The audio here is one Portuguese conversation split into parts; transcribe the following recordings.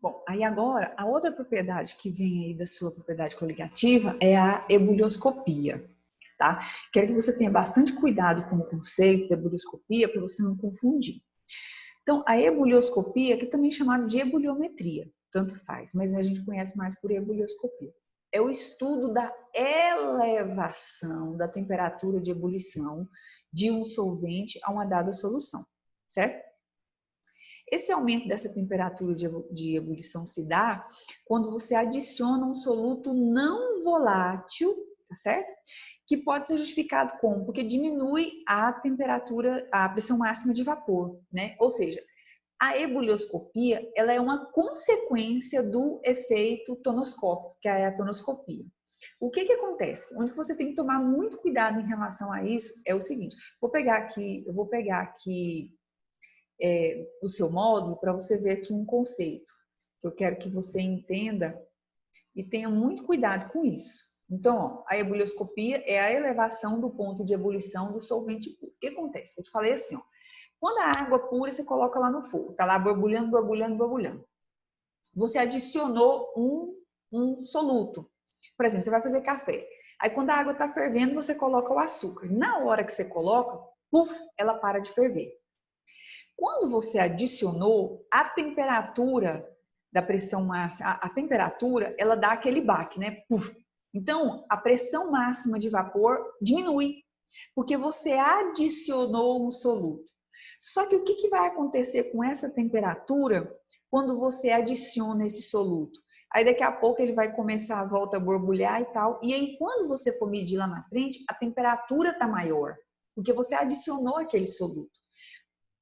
Bom, aí agora, a outra propriedade que vem aí da sua propriedade coligativa é a ebullioscopia, tá? Quero que você tenha bastante cuidado com o conceito de ebullioscopia para você não confundir. Então, a ebullioscopia, que também é chamada de ebuliometria, tanto faz, mas a gente conhece mais por ebullioscopia. É o estudo da elevação da temperatura de ebulição de um solvente a uma dada solução, certo? Esse aumento dessa temperatura de ebulição se dá quando você adiciona um soluto não volátil, tá certo? Que pode ser justificado como? Porque diminui a temperatura, a pressão máxima de vapor, né? Ou seja, a ebullioscopia, ela é uma consequência do efeito tonoscópico, que é a tonoscopia. O que acontece? Onde você tem que tomar muito cuidado em relação a isso é o seguinte, eu vou pegar aqui o seu módulo para você ver aqui um conceito que eu quero que você entenda e tenha muito cuidado com isso. Então, ó, a ebullioscopia é a elevação do ponto de ebulição do solvente puro. O que acontece? Eu te falei assim, ó, quando a água pura você coloca lá no fogo, tá lá borbulhando, borbulhando, borbulhando. Você adicionou um soluto. Por exemplo, você vai fazer café. Aí quando a água está fervendo, você coloca o açúcar. Na hora que você coloca, puf, ela para de ferver. Quando você adicionou a temperatura da pressão máxima, a temperatura, ela dá aquele baque, né? Puf. Então, a pressão máxima de vapor diminui, porque você adicionou um soluto. Só que o que vai acontecer com essa temperatura quando você adiciona esse soluto? Aí daqui a pouco ele vai começar a volta a borbulhar e tal. E aí quando você for medir lá na frente, a temperatura está maior, porque você adicionou aquele soluto.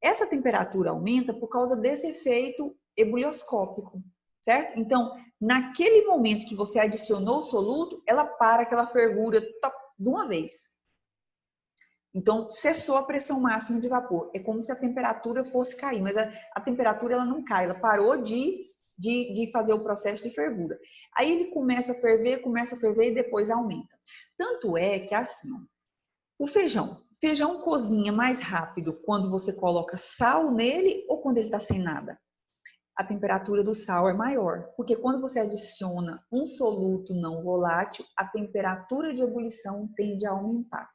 Essa temperatura aumenta por causa desse efeito ebullioscópico, certo? Então, naquele momento que você adicionou o soluto, ela para aquela fervura de uma vez. Então, cessou a pressão máxima de vapor. É como se a temperatura fosse cair, mas a temperatura ela não cai, ela parou de fazer o processo de fervura. Aí ele começa a ferver e depois aumenta. Tanto é que assim, o feijão cozinha mais rápido quando você coloca sal nele ou quando ele está sem nada? A temperatura do sal é maior, porque quando você adiciona um soluto não volátil, a temperatura de ebulição tende a aumentar.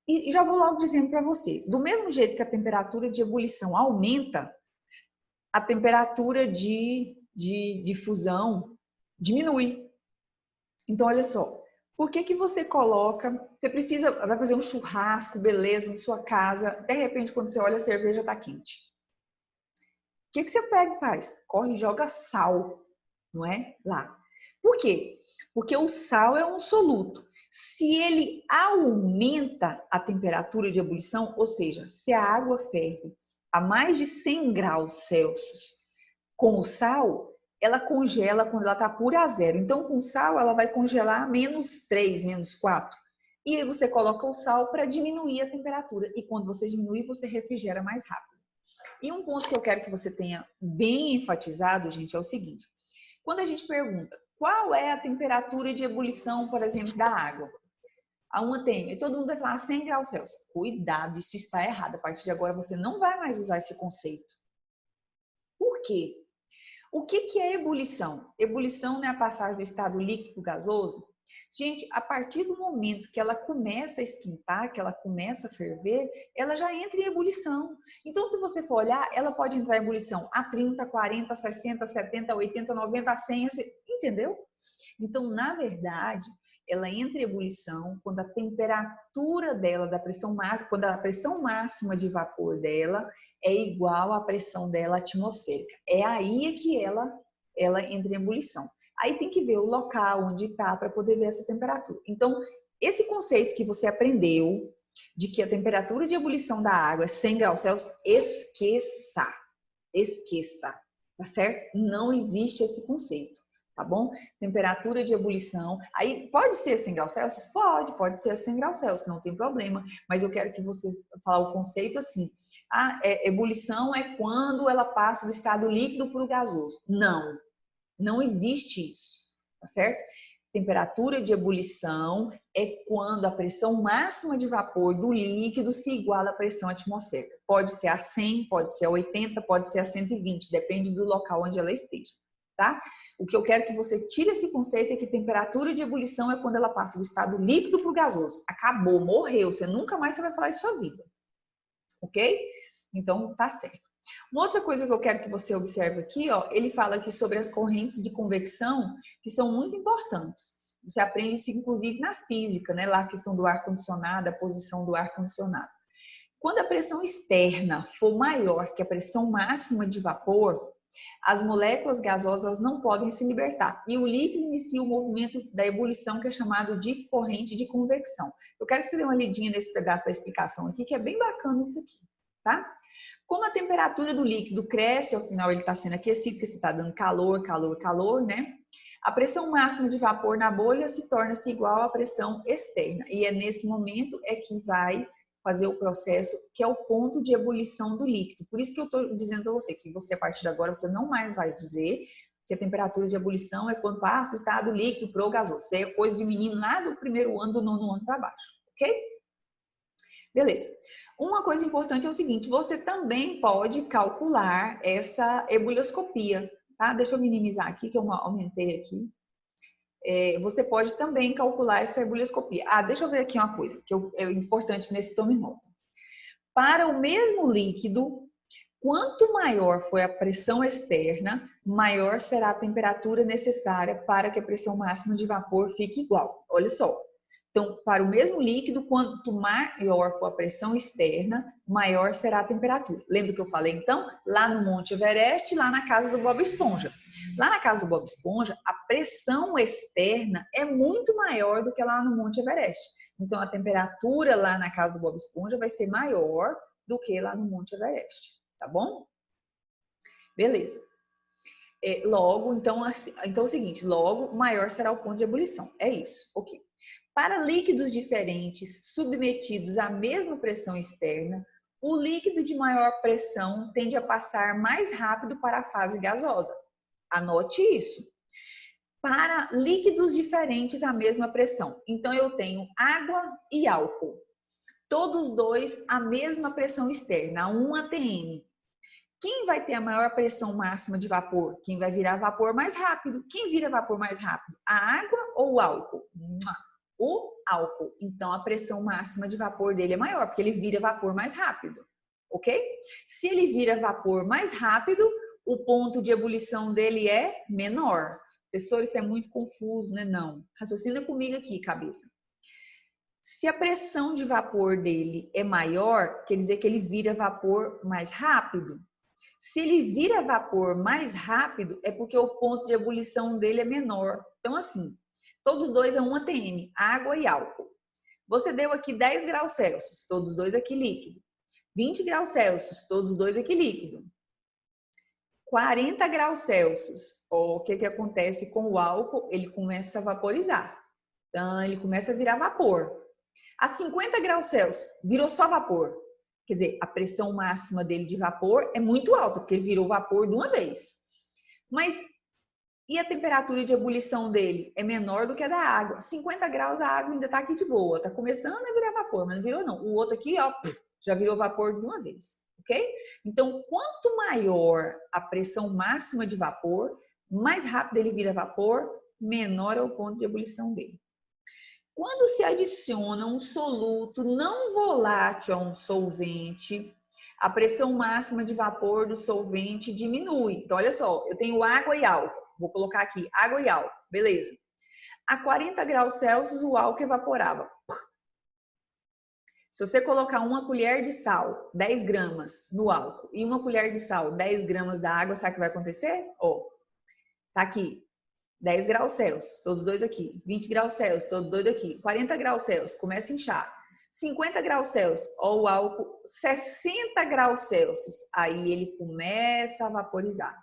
E já vou logo dizendo para você, do mesmo jeito que a temperatura de ebulição aumenta, a temperatura de fusão diminui. Então, olha só, por que você coloca, vai fazer um churrasco, beleza, na sua casa, de repente quando você olha a cerveja está quente. O que você pega e faz? Corre e joga sal, não é? Lá. Por quê? Porque o sal é um soluto. Se ele aumenta a temperatura de ebulição, ou seja, se a água ferve a mais de 100 graus Celsius com o sal, ela congela quando ela está pura a zero. Então, com sal, ela vai congelar a -3, -4. E aí você coloca o sal para diminuir a temperatura. E quando você diminui, você refrigera mais rápido. E um ponto que eu quero que você tenha bem enfatizado, gente, é o seguinte. Quando a gente pergunta qual é a temperatura de ebulição, por exemplo, da água, a uma tem, e todo mundo vai falar 100 graus Celsius. Cuidado, isso está errado. A partir de agora você não vai mais usar esse conceito. Por quê? O que é ebulição? Ebulição não é a passagem do estado líquido gasoso? Gente, a partir do momento que ela começa a esquentar, que ela começa a ferver, ela já entra em ebulição. Então, se você for olhar, ela pode entrar em ebulição a 30, 40, 60, 70, 80, 90, 100, entendeu? Então, na verdade, ela entra em ebulição quando a temperatura dela, quando a pressão máxima de vapor dela é igual à pressão dela atmosférica. É aí que ela entra em ebulição. Aí tem que ver o local onde está para poder ver essa temperatura. Então, esse conceito que você aprendeu de que a temperatura de ebulição da água é 100 graus Celsius, esqueça. Esqueça, tá certo? Não existe esse conceito, tá bom? Temperatura de ebulição, aí pode ser 100 graus Celsius? Pode ser 100 graus Celsius, não tem problema, mas eu quero que você fale o conceito assim, ebulição é quando ela passa do estado líquido para o gasoso. Não existe isso, tá certo? Temperatura de ebulição é quando a pressão máxima de vapor do líquido se iguala à pressão atmosférica. Pode ser a 100, pode ser a 80, pode ser a 120, depende do local onde ela esteja, tá? O que eu quero que você tire esse conceito é que temperatura de ebulição é quando ela passa do estado líquido para o gasoso. Acabou, morreu, você nunca mais vai falar isso na sua vida, ok? Então, tá certo. Uma outra coisa que eu quero que você observe aqui, ó, ele fala aqui sobre as correntes de convecção, que são muito importantes. Você aprende isso, inclusive, na física, né? Lá a questão do ar-condicionado, a posição do ar-condicionado. Quando a pressão externa for maior que a pressão máxima de vapor, as moléculas gasosas não podem se libertar. E o líquido inicia o movimento da ebulição, que é chamado de corrente de convecção. Eu quero que você dê uma lidinha nesse pedaço da explicação aqui, que é bem bacana isso aqui, tá? Como a temperatura do líquido cresce, ao final ele está sendo aquecido, porque você está dando calor, calor, calor, né? A pressão máxima de vapor na bolha se torna-se igual à pressão externa. E é nesse momento é que vai fazer o processo, que é o ponto de ebulição do líquido. Por isso que eu estou dizendo para você, que você, a partir de agora, você não mais vai dizer que a temperatura de ebulição é quando passa do estado líquido para o gasoso. Isso é coisa de menino lá do primeiro ano, do nono ano para baixo, ok? Beleza. Uma coisa importante é o seguinte, você também pode calcular essa ebulioscopia, tá? Deixa eu minimizar aqui, que eu aumentei aqui. Você pode também calcular essa ebulioscopia. Deixa eu ver aqui uma coisa, que é importante nesse tome nota. Para o mesmo líquido, quanto maior for a pressão externa, maior será a temperatura necessária para que a pressão máxima de vapor fique igual. Olha só. Então, para o mesmo líquido, quanto maior for a pressão externa, maior será a temperatura. Lembra que eu falei, então? Lá no Monte Everest, lá na casa do Bob Esponja. Lá na casa do Bob Esponja, a pressão externa é muito maior do que lá no Monte Everest. Então, a temperatura lá na casa do Bob Esponja vai ser maior do que lá no Monte Everest. Tá bom? Beleza. Logo, então é o seguinte, logo, maior será o ponto de ebulição. É isso, ok. Para líquidos diferentes, submetidos à mesma pressão externa, o líquido de maior pressão tende a passar mais rápido para a fase gasosa. Anote isso. Para líquidos diferentes à mesma pressão. Então, eu tenho água e álcool. Todos dois à mesma pressão externa, a 1 atm. Quem vai ter a maior pressão máxima de vapor? Quem vai virar vapor mais rápido? Quem vira vapor mais rápido? A água ou o álcool? O álcool. Então, a pressão máxima de vapor dele é maior, porque ele vira vapor mais rápido, ok? Se ele vira vapor mais rápido, o ponto de ebulição dele é menor. Professor, isso é muito confuso, né? Não. Raciocina comigo aqui, cabeça. Se a pressão de vapor dele é maior, quer dizer que ele vira vapor mais rápido. Se ele vira vapor mais rápido, é porque o ponto de ebulição dele é menor. Então, assim, todos dois é 1 atm, água e álcool. Você deu aqui 10 graus Celsius, todos dois aqui líquido. 20 graus Celsius, todos dois aqui líquido. 40 graus Celsius, o que acontece com o álcool? Ele começa a vaporizar. Então, ele começa a virar vapor. A 50 graus Celsius, virou só vapor. Quer dizer, a pressão máxima dele de vapor é muito alta, porque ele virou vapor de uma vez. Mas, e a temperatura de ebulição dele é menor do que a da água. 50 graus, a água ainda está aqui de boa. Está começando a virar vapor, mas não virou não. O outro aqui, ó, já virou vapor de uma vez. Ok? Então, quanto maior a pressão máxima de vapor, mais rápido ele vira vapor, menor é o ponto de ebulição dele. Quando se adiciona um soluto não volátil a um solvente, a pressão máxima de vapor do solvente diminui. Então, olha só, eu tenho água e álcool. Vou colocar aqui, água e álcool. Beleza. A 40 graus Celsius, o álcool evaporava. Se você colocar uma colher de sal, 10 gramas no álcool, e uma colher de sal, 10 gramas da água, sabe o que vai acontecer? Ó, tá aqui. 10 graus Celsius, todos dois aqui. 20 graus Celsius, todos dois aqui. 40 graus Celsius, começa a inchar. 50 graus Celsius, ó, o álcool. 60 graus Celsius, aí ele começa a vaporizar.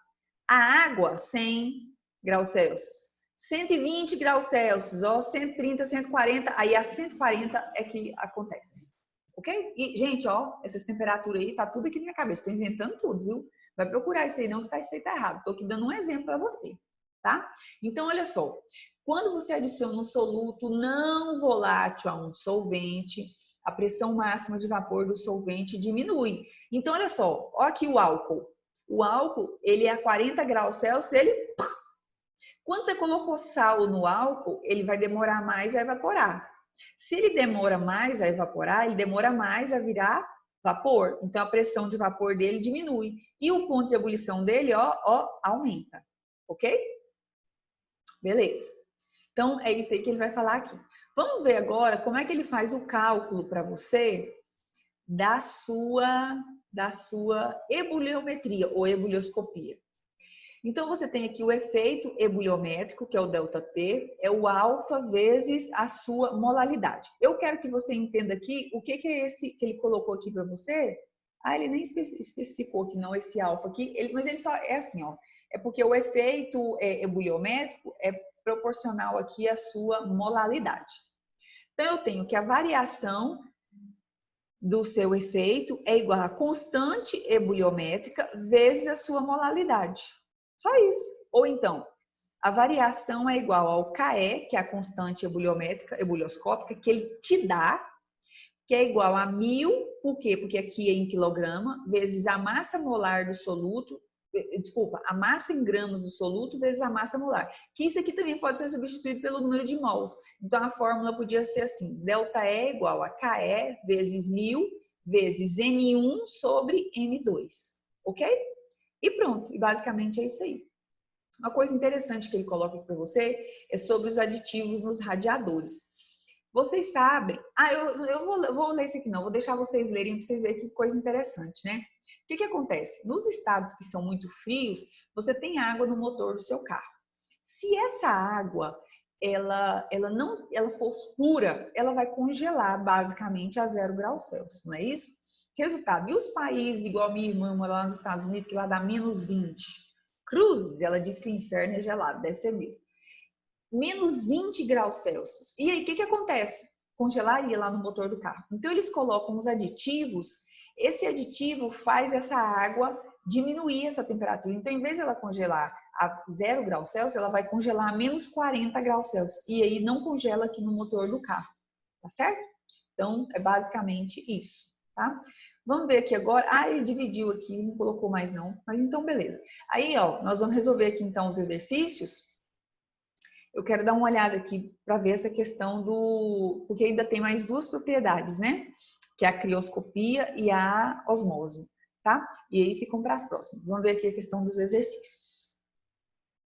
A água, 100 graus Celsius. 120 graus Celsius, ó, 130, 140, aí a 140 é que acontece. Ok? E, gente, ó, essas temperaturas aí, tá tudo aqui na minha cabeça. Tô inventando tudo, viu? Vai procurar isso aí não, que isso aí tá errado. Tô aqui dando um exemplo para você. Tá? Então, olha só, quando você adiciona um soluto não volátil a um solvente, a pressão máxima de vapor do solvente diminui. Então, olha só, ó aqui o álcool. O álcool, ele é a 40 graus Celsius, ele Quando você colocou sal no álcool, ele vai demorar mais a evaporar. Se ele demora mais a evaporar, ele demora mais a virar vapor. Então, a pressão de vapor dele diminui. E o ponto de ebulição dele, aumenta. Ok? Beleza. Então, é isso aí que ele vai falar aqui. Vamos ver agora como é que ele faz o cálculo para você da sua ebuliometria ou ebulioscopia. Então, você tem aqui o efeito ebuliométrico, que é o ΔT, é o alfa vezes a sua molalidade. Eu quero que você entenda aqui o que é esse que ele colocou aqui para você. Ah, ele nem especificou que não esse alfa aqui, mas ele só é assim, ó. É porque o efeito ebuliométrico é proporcional aqui à sua molalidade. Então, eu tenho que a variação do seu efeito é igual a constante ebuliométrica vezes a sua molalidade. Só isso. Ou então, a variação é igual ao KE, que é a constante ebuliométrica, ebulioscópica, que ele te dá, que é igual a 1000, por quê? Porque aqui é em quilograma, vezes a massa molar do soluto, desculpa, a massa em gramas do soluto vezes a massa molar. Que isso aqui também pode ser substituído pelo número de mols. Então, a fórmula podia ser assim, ΔE é igual a KE vezes 1000 vezes N1 sobre N2. Ok? E pronto, e basicamente é isso aí. Uma coisa interessante que ele coloca aqui para você é sobre os aditivos nos radiadores. Vocês sabem... eu vou ler isso aqui não, vou deixar vocês lerem para vocês verem que coisa interessante, né? O que acontece? Nos estados que são muito frios, você tem água no motor do seu carro. Se essa água ela for pura, ela vai congelar basicamente a 0 graus Celsius, não é isso? Resultado, e os países, igual a minha irmã mora lá nos Estados Unidos, que lá dá menos 20. Cruzes, ela diz que o inferno é gelado, deve ser mesmo. Menos 20 graus Celsius. E aí, o que acontece? Congelaria lá no motor do carro. Então, eles colocam os aditivos, esse aditivo faz essa água diminuir essa temperatura. Então, em vez de ela congelar a 0 graus Celsius, ela vai congelar a menos 40 graus Celsius. E aí, não congela aqui no motor do carro. Tá certo? Então, é basicamente isso, tá? Vamos ver aqui agora. Ah, ele dividiu aqui, não colocou mais não. Mas então, beleza. Aí, ó, nós vamos resolver aqui então os exercícios. Eu quero dar uma olhada aqui para ver essa questão do... Porque ainda tem mais duas propriedades, né? Que é a crioscopia e a osmose, tá? E aí ficam para as próximas. Vamos ver aqui a questão dos exercícios.